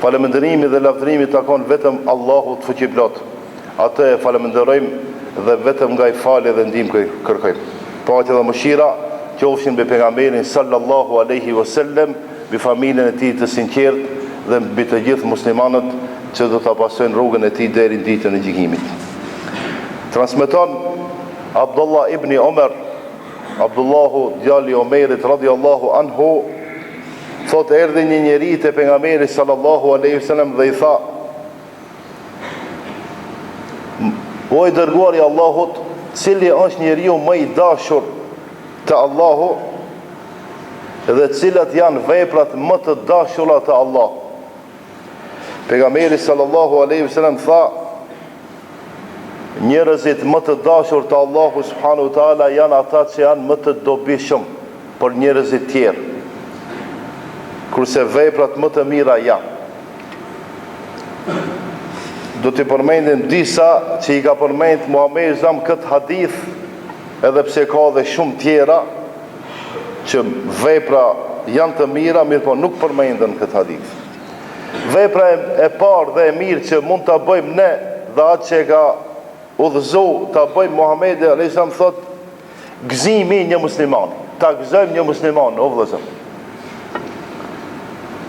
Falëndërimi dhe lavdërimi takon vetëm Allahut fuqiplot. Atë e falënderojmë dhe vetëm nga i falë dhe ndihmë kërkojmë. Paqja dhe mëshira qofshin mbi pejgamberin sallallahu alaihi wasallam, mbi familjen e tij të sinqertë dhe mbi të gjithë muslimanët që do ta pasojnë rrugën e tij deri në ditën e gjykimit. Transmeton Abdullah ibn Umar, Abdullahu djali Omerit radhiyallahu anhu, thot erdhi një njeri te pejgamberi sallallahu alaihi wasallam dhe i tha: O i dërguari i Allahut, cili është njeriu më i dashur te Allahu dhe cilat janë veprat më të dashura te Allah? Pejgamberi sallallahu alaihi wasallam tha: njerëzit më të dashur te Allahu subhanahu wa taala janë ata që janë më të dobishëm për njerëzit tjerë, kurse veprat më të mira janë. Do t'i përmendim disa që i ka përmend Muhamedi zam këtë hadith, edhe pse ka dhe shumë tjera që vepra janë të mira, mirë po nuk përmenden këtë hadith. Vepra e parë dhe e mirë që mund ta bëjmë ne dhe atë që ka udhëzu ta bëjmë Muhamedi alayhis salam thot: gëzimi një musliman, ta gëzojmë një musliman, o vëllezër.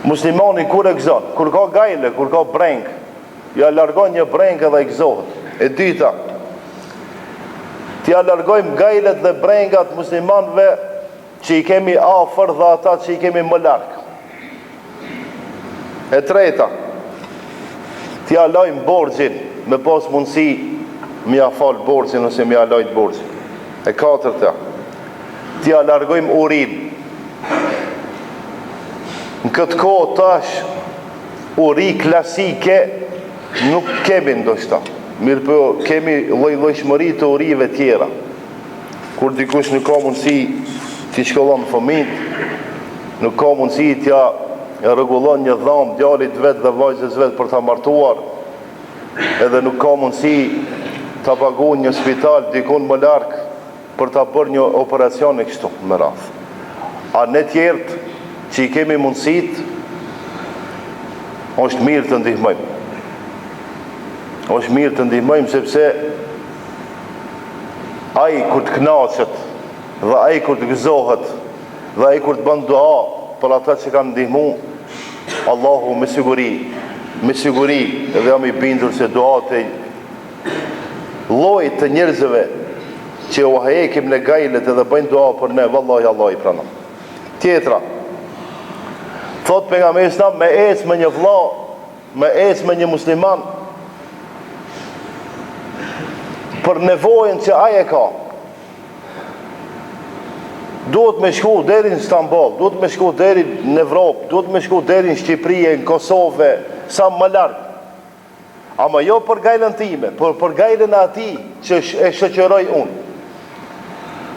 Muslimani kur e gëzon, kur ka gajle, kur ka breng, ja largon një breng edhe i gëzohet. E dyta, t'ja largojmë gajlet dhe brengat muslimanëve që i kemi afër dhe ata që i kemi më larg. E treta, t'ja lajmë borxhin, me pas mundësi m'ja fal borxhin ose m'ja lajt borxhin. E katërta, t'ja largojmë urin. Në këtë kohë tash uri klasike nuk kemi ndoshta, mirë po kemi lloj-llojshmëri të urive tjera. Kur dikush nuk ka mundësi t'i shkollon fëmijët, nuk ka mundësi t'ja rregullon një dhamë djalit vet dhe vajzës vet për ta martuar, edhe nuk ka mundësi ta paguajë një spital dikun më larg për ta bërë një operacion e kështu me radhë. A ne tjerët që i kemi mundësit, është mirë të ndihmojmë. Është mirë të ndihmojmë sepse ai kur të kënaqet dhe ai kur të gëzohet dhe ai kur të bën dua për ata që kanë ndihmu, Allahu me siguri edhe jam i bindur se duat e llojit të njerëzve që u hekim në gajlet edhe bëjnë dua për ne, vallahi Allah i pranon. Tjetra, thot pejgamberi sa me ecë me një vëlla, me ecë me një musliman për nevojën që ai e ka. Duhet me shku deri në Istanbul, duhet me shku deri në Evropë, duhet me shku deri në Shqipëri, në Kosovë, sa më larg. Ama jo për gajlën time, por për gajlën e atij që e shoqëroj unë.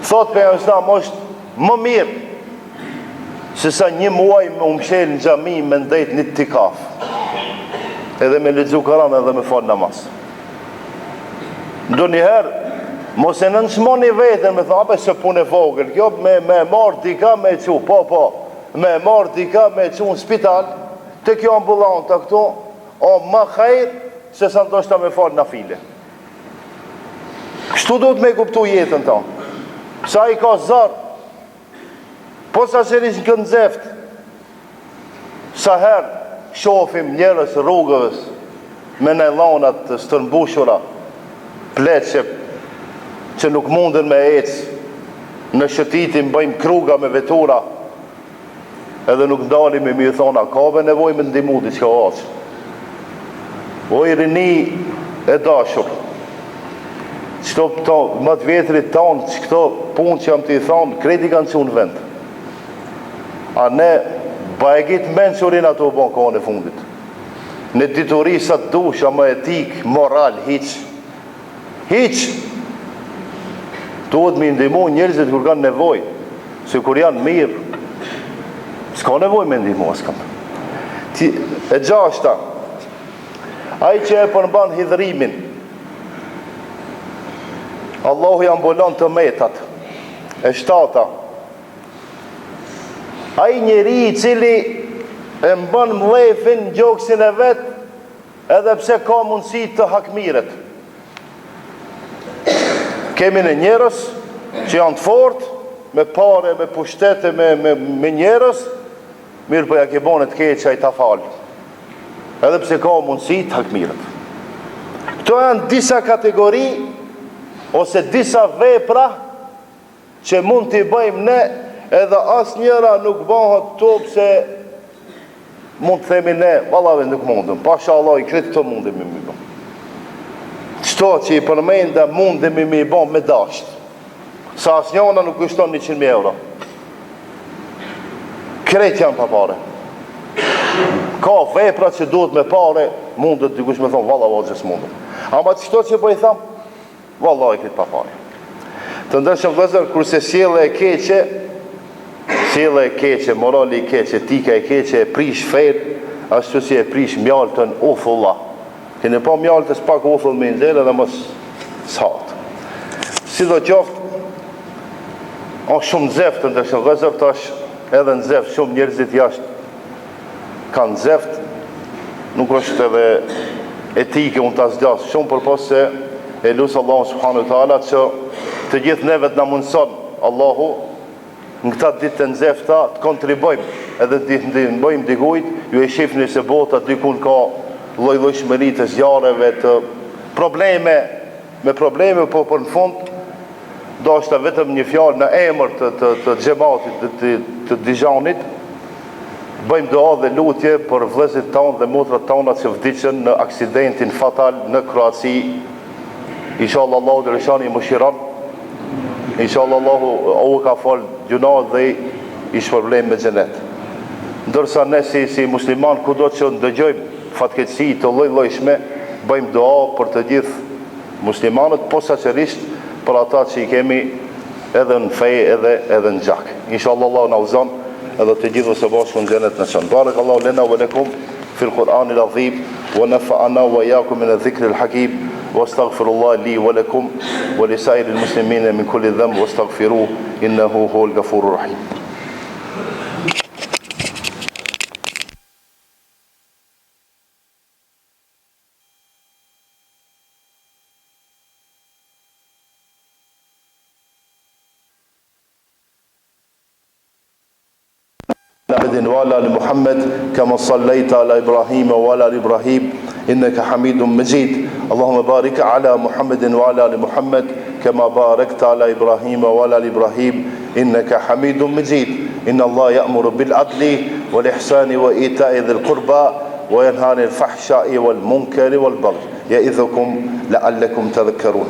Thot pejgamberi sa është më mirë se sa një muaj me umshel në xhami me ndejt një tikaf, edhe me lexu Kur'an edhe me fal namaz. Ndonjëherë mos e nënçmoni veten me thapë se punë e vogël, kjo me marr dika me çu, po, me marr dika me çu në spital, te kjo ambulanta këtu, o më hajr se sa ndoshta me fal nafile. Kështu duhet me kuptu jetën tonë. Sa i ka zor, po sa shërish në kënë zeft, sa herë shofim njerës rrugëves me najlonat të stërmbushura, pleqe që nuk mundën me ecë, në shëtitin bëjmë kruga me vetura, edhe nuk ndalim me mi thona, kave nevoj me ndimu diçka aqë. O i rini e dashur, qëto më të vjetrit tonë, që këto punë që jam të i thonë, kreti kanë qunë vend. A ne bajegit menqurin ato bon kohën e fundit. Në dituri sa të dusha më etik, moral, hiq. Duhet me ndihmu njerëzit kur kanë nevoj, se kur janë mirë, s'ka nevoj me ndihmu askam. E gjashta, ai që e përmban hidhrimin, Allahu janë bolon të metat. E shtata, ai njeri I cili e mbën mlefin gjoksin e vet, edhe pse ka mundësi të hakmiret. Kemi në njerëz që janë të fortë, me pare, me pushtete, me njerëz, mirë po ja ke bone të keq ai ta fal. Edhe pse ka mundësi të hakmiret. Këto janë disa kategori ose disa vepra që mund t'i bëjmë ne, edhe asnjëra nuk bëhet to pse mund të themi ne, vallave nuk mundem. Pasha Allah i kretë të mundemi mi bë. Çto që i përmenda mundemi mi bë me dasht. Sa asnjëna nuk kushton 100.000 euro. Kretë janë pa pare. Ka vepra që duhet me pare, mundet dikush me thonë, valla vazhës mundem. Ama çto që po i tham, valla i kretë pa pare. Të ndërshëm vëllezër, kurse sjellja e keqe, morali i keqe, etika e keqe, e prish fejt, ashtu si e prish mjaltën, ufulla. Keni pa mjaltës pak ufull me nxjerr edhe mos shat. Sidoqoftë, është shumë nxeft të ndërshëm vëllezër, tash edhe nxeft, shumë njerëzit jashtë kanë nxeft, nuk është edhe etike unë ta zgjas shumë, përpos se e lusë Allahu subhanahu wa taala që të gjithë neve të na mundson Allahu në këta ditë të nxefta të kontribojmë edhe të bëjmë dikujt, ju e shihni se bota dikun ka lloj-llojshmëri të zjarreve, të probleme, po për në fund do është vetëm një fjalë në emër të xhamatit të Dijanit, bëjmë dua dhe lutje për vëllezërit tonë dhe motrat tona që vdiqën në aksidentin fatal në Kroaci. Inshallah Allahu dhe rëshani i mëshiron. Inshallah Allahu ka fal gjunat dhe i shpërblen me xhenet. Ndërsa ne si musliman kudo që ndëgjojmë fatkeqësi të lloj-llojshme, bëjmë dua për të gjithë muslimanët, posaçërisht për ata që i kemi edhe në fe edhe në gjak. Inshallah Allahu na uzon edhe të gjithë së bashku në xhenet në son. Barakallahu lana wa lakum fi al-Qur'an al-azim wa nafa'ana wa iyyakum min adh-dhikri al-hakim. واستغفر الله لي ولكم ولسائر المسلمين من كل ذنب واستغفروه إنه هو الغفور الرحيم. محمد وعلى آل محمد كما صليت على إبراهيم وعلى آل إبراهيم إنك حميد مجيد. اللهم بارك على محمد وعلى آل محمد كما باركت على إبراهيم وعلى آل إبراهيم إنك حميد مجيد. إن الله يأمر بالعدل والإحسان وإيتاء ذي القربى وينهى عن الفحشاء والمنكر والبغي يعظكم لعلكم تذكرون.